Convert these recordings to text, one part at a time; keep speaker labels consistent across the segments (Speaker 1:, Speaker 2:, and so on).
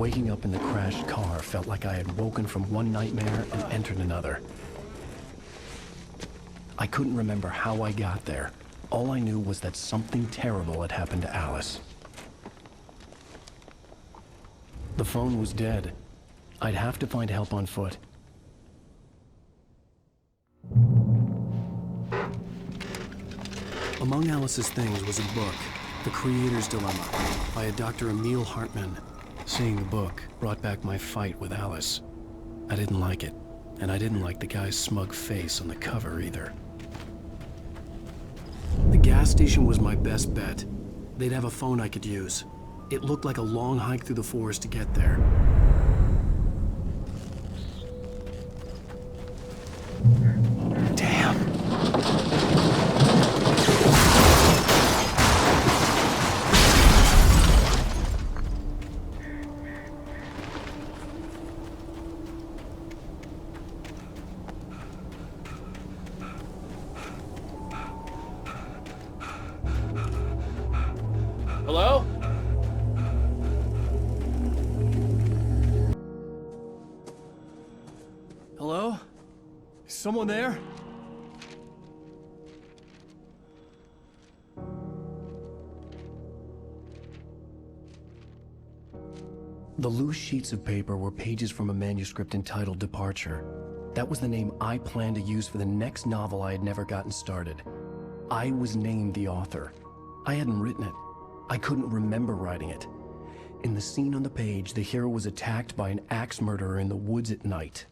Speaker 1: Waking up in the crashed car felt like I had woken from one nightmare and entered another. I couldn't remember how I got there. All I knew was that something terrible had happened to Alice. The phone was dead. I'd have to find help on foot. Among Alice's things was a book, The Creator's Dilemma, by a Dr. Emil Hartman. Seeing the book brought back my fight with Alice. I didn't like it, and I didn't like the guy's smug face on the cover either. The gas station was my best bet. They'd have a phone I could use. It looked like a long hike through the forest to get there. Damn.
Speaker 2: Hello? Hello? Is someone there?
Speaker 1: The loose sheets of paper were pages from a manuscript entitled Departure. That was the name I planned to use for the next novel I had never gotten started. I was named the author. I hadn't written it. I couldn't remember writing it. In the scene on the page, the hero was attacked by an axe murderer in the woods at night.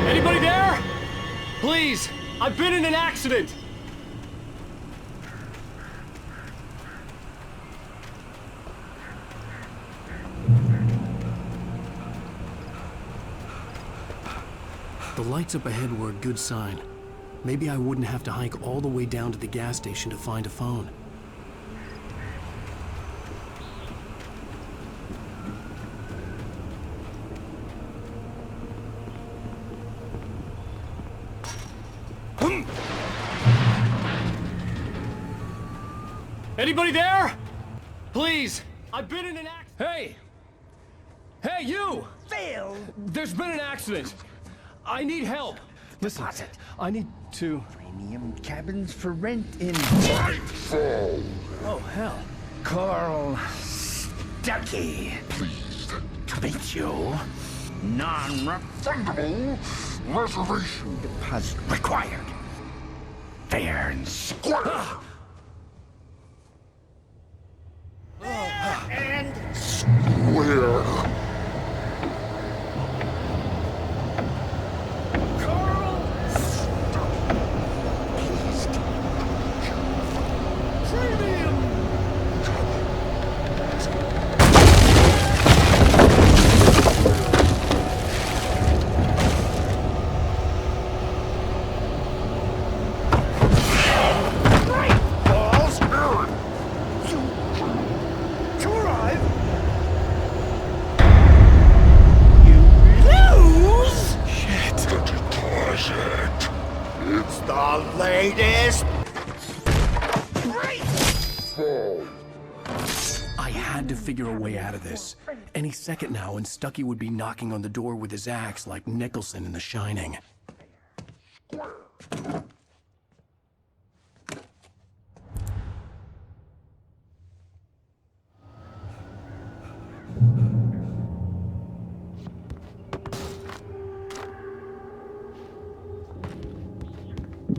Speaker 2: Anybody there? Please, I've been in an accident.
Speaker 1: The lights up ahead were a good sign. Maybe I wouldn't have to hike all the way down to the gas station to find a phone.
Speaker 2: Anybody there? Please, I've been in an accident. Hey! Hey, you!
Speaker 3: Phil!
Speaker 2: There's been an accident. I need help. Listen,
Speaker 3: Deposit.
Speaker 2: I need to...
Speaker 3: Premium cabins for rent in
Speaker 4: Nightfall.
Speaker 2: Oh, hell.
Speaker 3: Coral Stucky.
Speaker 4: Pleased.
Speaker 3: To meet you. Non-refundable
Speaker 4: Reservation.
Speaker 3: deposit required. Fair and square. And
Speaker 4: Where?
Speaker 3: Coral Stucky. Pleased. Premium. Great balls. To arrive. You lose.
Speaker 4: Shit. The deposit.
Speaker 3: It's the latest. Great.
Speaker 4: Fall.
Speaker 1: I had to figure a way out of this. Any second now, and Stucky would be knocking on the door with his axe like Nicholson in The Shining.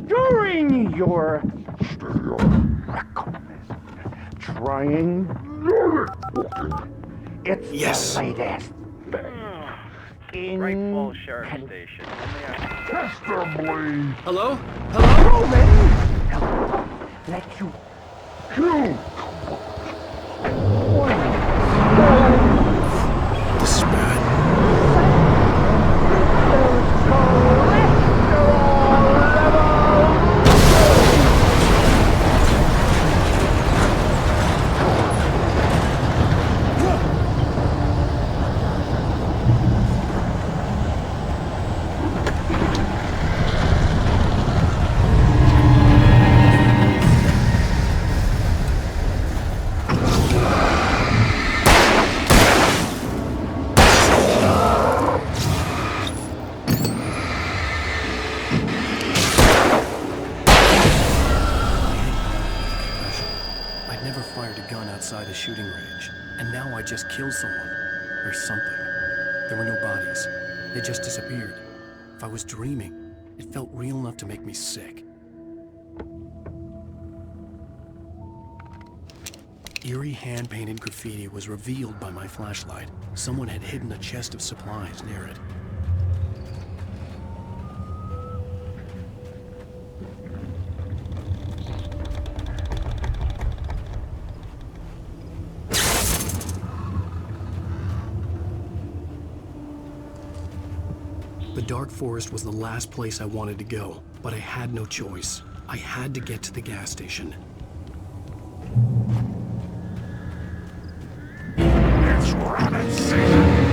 Speaker 3: During your
Speaker 4: Stay on.
Speaker 3: trying, it's
Speaker 1: Yes.
Speaker 3: the latest. In
Speaker 5: Great Falls Sheriff Station.
Speaker 4: Testably.
Speaker 2: Hello? Hello?
Speaker 3: Roman, let you
Speaker 4: You.
Speaker 1: This is bad. gun outside a shooting range, and now I just killed someone. Or something. There were no bodies. They just disappeared. If I was dreaming, it felt real enough to make me sick. Eerie hand-painted graffiti was revealed by my flashlight. Someone had hidden a chest of supplies near it. The dark forest was the last place I wanted to go, but I had no choice. I had to get to the gas station.
Speaker 4: It's rabbit season.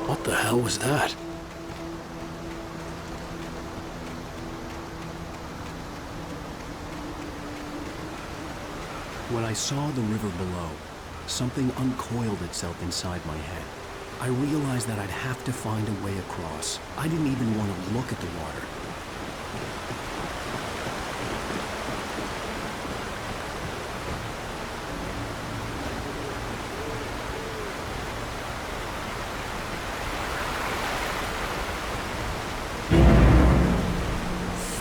Speaker 1: What the hell was that? When I saw the river below, something uncoiled itself inside my head. I realized that I'd have to find a way across. I didn't even want to look at the water.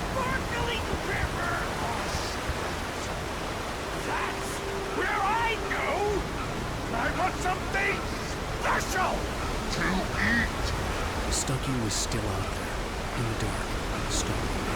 Speaker 3: Sparkling river! That's where I go! I want something special!
Speaker 4: To eat.
Speaker 1: Stucky was still out there, in the dark, stalking me.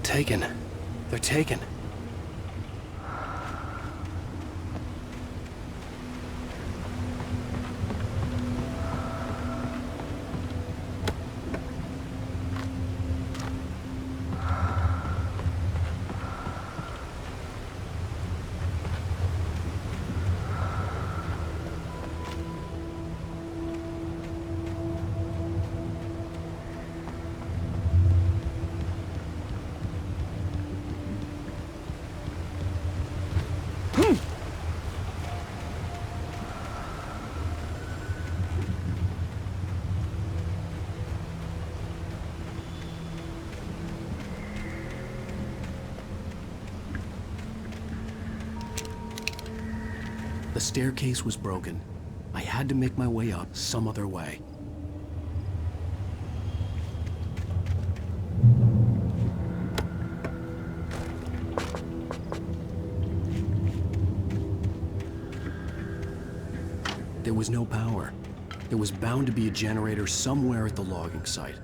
Speaker 1: Taken. They're taken. The staircase was broken. I had to make my way up some other way. There was no power. There was bound to be a generator somewhere at the logging site.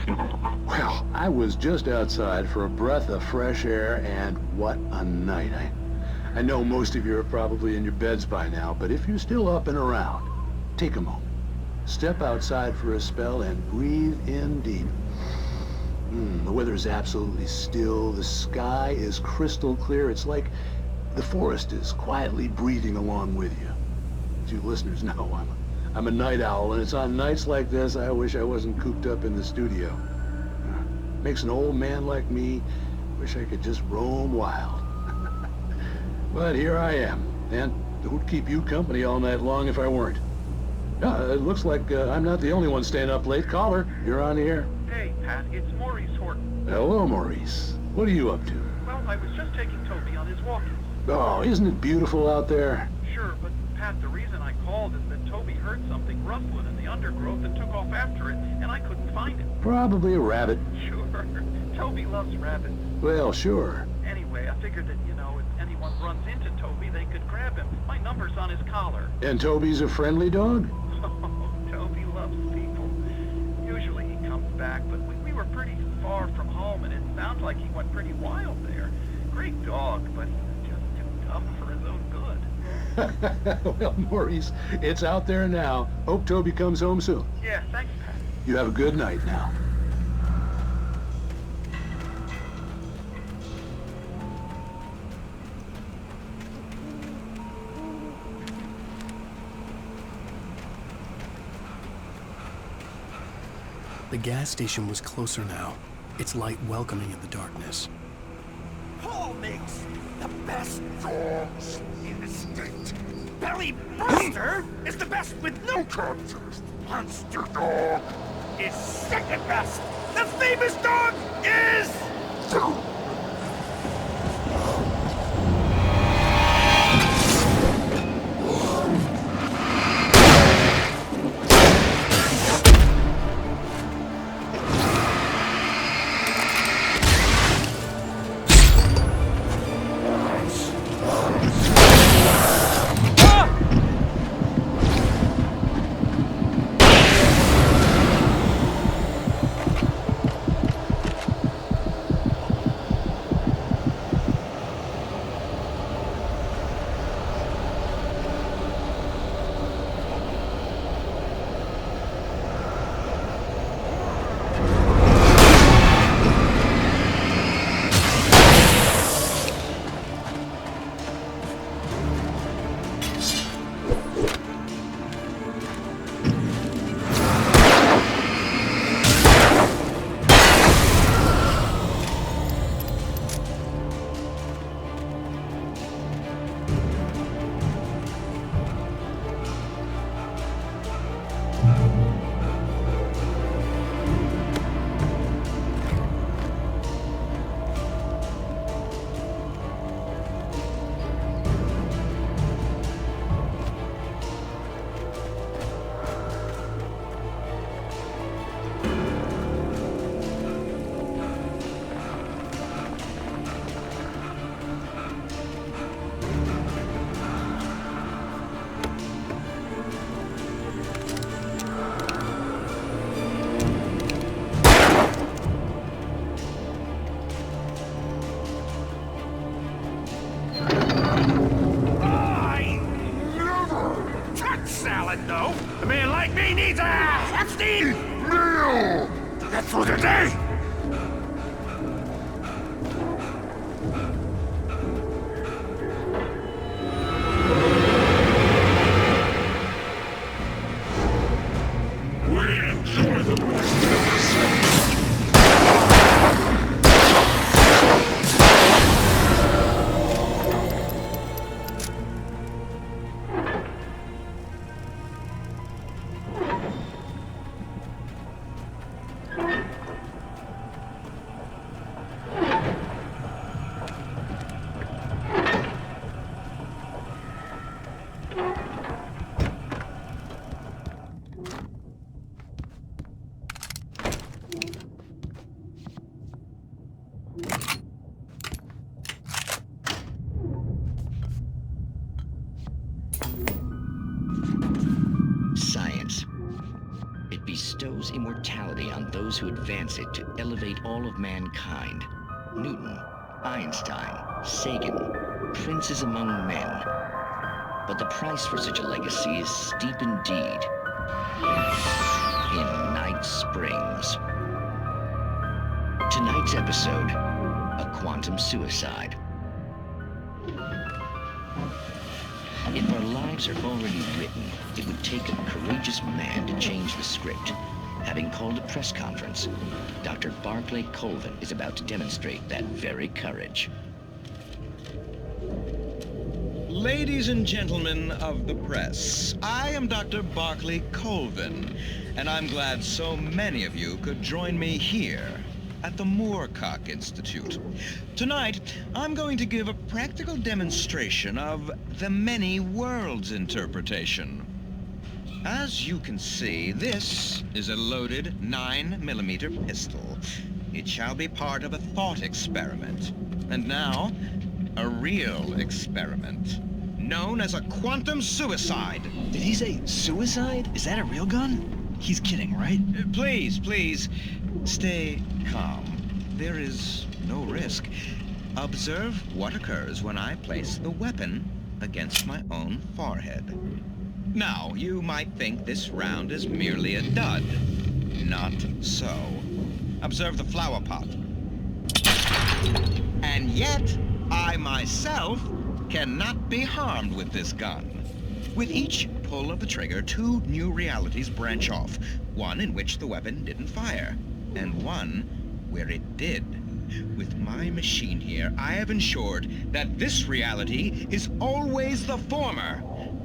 Speaker 5: Well, I was just outside for a breath of fresh air, and what a night. I know most of you are probably in your beds by now, but if you're still up and around, take a moment. Step outside for a spell and breathe in deep. The weather is absolutely still. The sky is crystal clear. It's like the forest is quietly breathing along with you. As you listeners know, I'm a night owl, and it's on nights like this I wish I wasn't cooped up in the studio. Makes an old man like me wish I could just roam wild. But here I am, and it would keep you company all night long if I weren't. It looks like I'm not the only one staying up late. Caller, you're on the air.
Speaker 6: Hey, Pat, it's Maurice Horton.
Speaker 5: Hello, Maurice. What are you up to?
Speaker 6: Well, I was just taking Toby on his walkies.
Speaker 5: Oh, isn't it beautiful out there?
Speaker 6: Sure, but Pat, the reason I called is that Toby heard something rustling in the undergrowth and took off after it, and I couldn't find it.
Speaker 5: Probably a rabbit.
Speaker 6: Sure. Toby loves rabbits.
Speaker 5: Well, sure.
Speaker 6: Anyway, I figured that, if anyone runs into Toby, they could grab him. My number's on his collar.
Speaker 5: And Toby's a friendly dog?
Speaker 6: Oh, Toby loves people. Usually he comes back, but we were pretty far from home, and it sounds like he went pretty wild there. Great dog, but just too tough for his own good.
Speaker 5: Well, Maurice, it's out there now. Hope Toby comes home soon.
Speaker 6: Yeah, thanks, Pat.
Speaker 5: You have a good night now.
Speaker 1: The gas station was closer now, its light welcoming in the darkness.
Speaker 3: Paul makes the best dogs in the state. Belly Buster is the best with no contest. Monster Dog is second best. The famous dog is... No, a man like me needs a hefty meal. That's for the day. We enjoy the rest of the
Speaker 7: bestows immortality on those who advance it to elevate all of mankind. Newton, Einstein, Sagan, princes among men. But the price for such a legacy is steep indeed. In Night Springs. Tonight's episode, a quantum suicide. If our lives are already written, it would take a courageous man to change the script. Having called a press conference, Dr. Barclay Colvin is about to demonstrate that very courage.
Speaker 8: Ladies and gentlemen of the press, I am Dr. Barclay Colvin, and I'm glad so many of you could join me here at the Moorcock Institute. Tonight, I'm going to give a practical demonstration of the many worlds interpretation. As you can see, this is a loaded 9mm pistol. It shall be part of a thought experiment. And now, a real experiment, known as a quantum suicide.
Speaker 9: Did he say suicide? Is that a real gun? He's kidding, right?
Speaker 8: Please, stay calm. There is no risk. Observe what occurs when I place the weapon against my own forehead. Now, you might think this round is merely a dud. Not so. Observe the flower pot. And yet, I myself cannot be harmed with this gun. With each pull of the trigger, two new realities branch off. One in which the weapon didn't fire, and one where it did. With my machine here, I have ensured that this reality is always the former.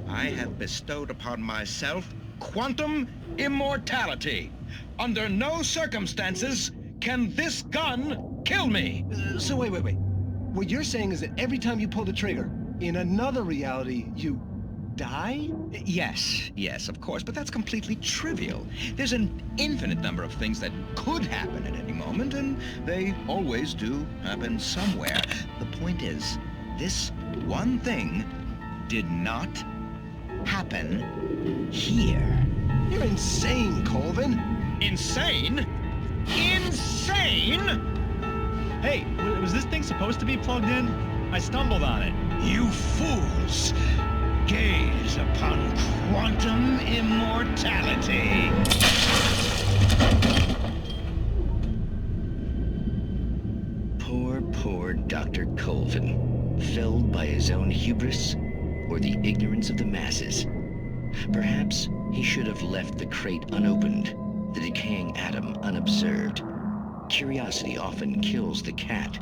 Speaker 8: I have bestowed upon myself quantum immortality. Under no circumstances can this gun kill me.
Speaker 9: So wait. What you're saying is that every time you pull the trigger, in another reality, you die?
Speaker 8: Yes, of course, but that's completely trivial. There's an infinite number of things that could happen at any moment, and they always do happen somewhere. The point is, this one thing did not happen here.
Speaker 9: You're insane, Colvin.
Speaker 8: Insane? Insane?
Speaker 2: Hey, was this thing supposed to be plugged in? I stumbled on it.
Speaker 8: You fools! Gaze upon quantum immortality.
Speaker 7: Poor Dr. Colvin, felled by his own hubris or the ignorance of the masses. Perhaps he should have left the crate unopened, the decaying atom unobserved. Curiosity often kills the cat.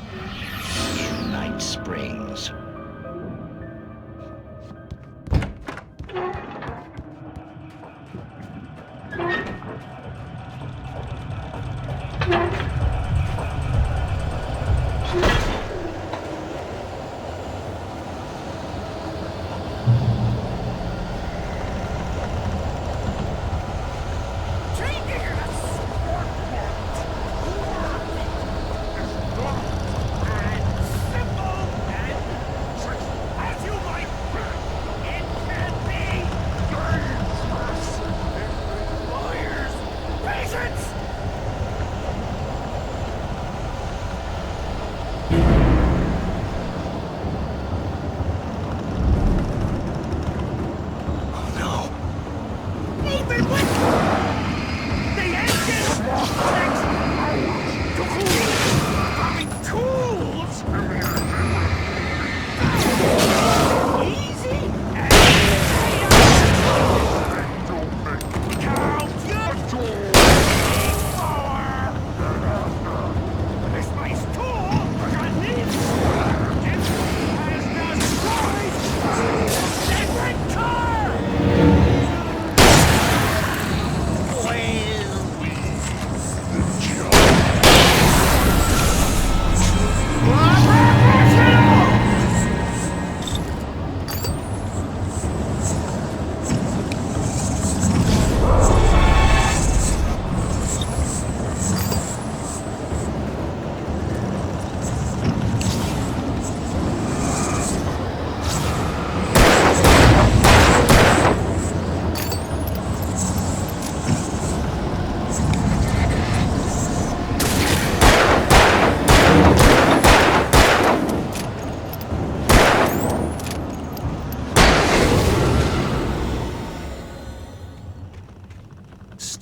Speaker 7: In Night Springs.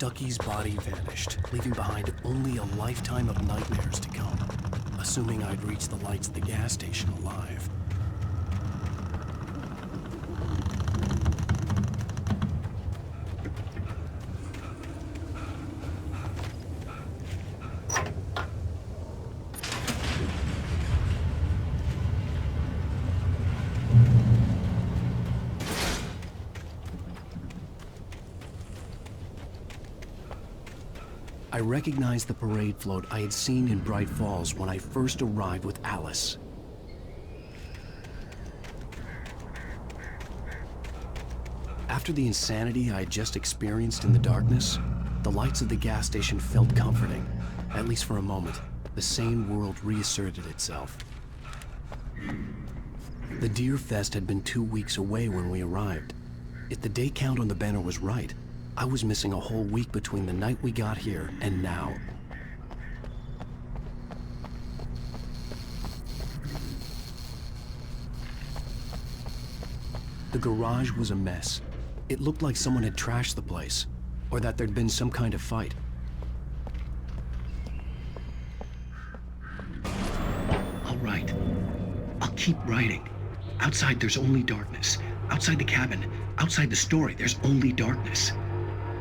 Speaker 1: Stucky's body vanished, leaving behind only a lifetime of nightmares to come, assuming I'd reach the lights at the gas station alive. I recognized the parade float I had seen in Bright Falls when I first arrived with Alice. After the insanity I had just experienced in the darkness, the lights of the gas station felt comforting. At least for a moment, the sane world reasserted itself. The Deer Fest had been 2 weeks away when we arrived. If the day count on the banner was right, I was missing a whole week between the night we got here and now. The garage was a mess. It looked like someone had trashed the place, or that there'd been some kind of fight. I'll write. I'll keep writing. Outside, there's only darkness. Outside the cabin, outside the story, there's only darkness.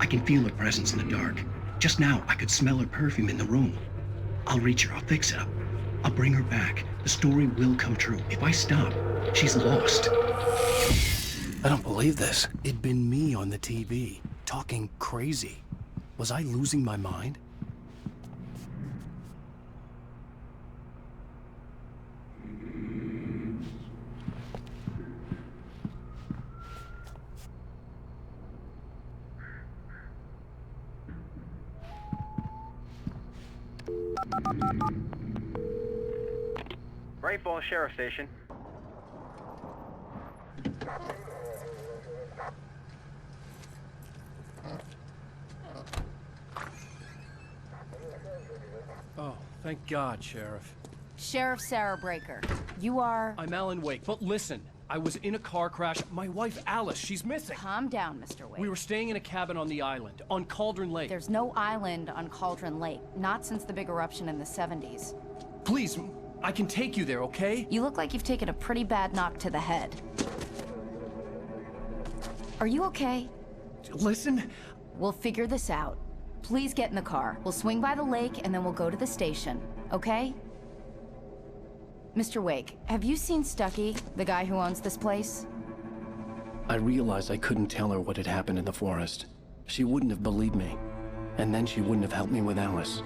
Speaker 1: I can feel her presence in the dark. Just now, I could smell her perfume in the room. I'll reach her, I'll fix it up. I'll bring her back. The story will come true. If I stop, she's lost. I don't believe this. It'd been me on the TV, talking crazy. Was I losing my mind?
Speaker 6: Bright Falls Sheriff Station.
Speaker 2: Oh, thank God, Sheriff.
Speaker 10: Sheriff Sarah Breaker. You are...
Speaker 2: I'm Alan Wake, but listen. I was in a car crash. My wife, Alice, she's missing.
Speaker 10: Calm down, Mr. Wake.
Speaker 2: We were staying in a cabin on the island, on Cauldron Lake.
Speaker 10: There's no island on Cauldron Lake. Not since the big eruption in the 70s.
Speaker 2: Please, I can take you there, okay?
Speaker 10: You look like you've taken a pretty bad knock to the head. Are you okay?
Speaker 2: Listen.
Speaker 10: We'll figure this out. Please get in the car. We'll swing by the lake and then we'll go to the station, okay? Mr. Wake, have you seen Stucky, the guy who owns this place?
Speaker 1: I realized I couldn't tell her what had happened in the forest. She wouldn't have believed me. And then she wouldn't have helped me with Alice.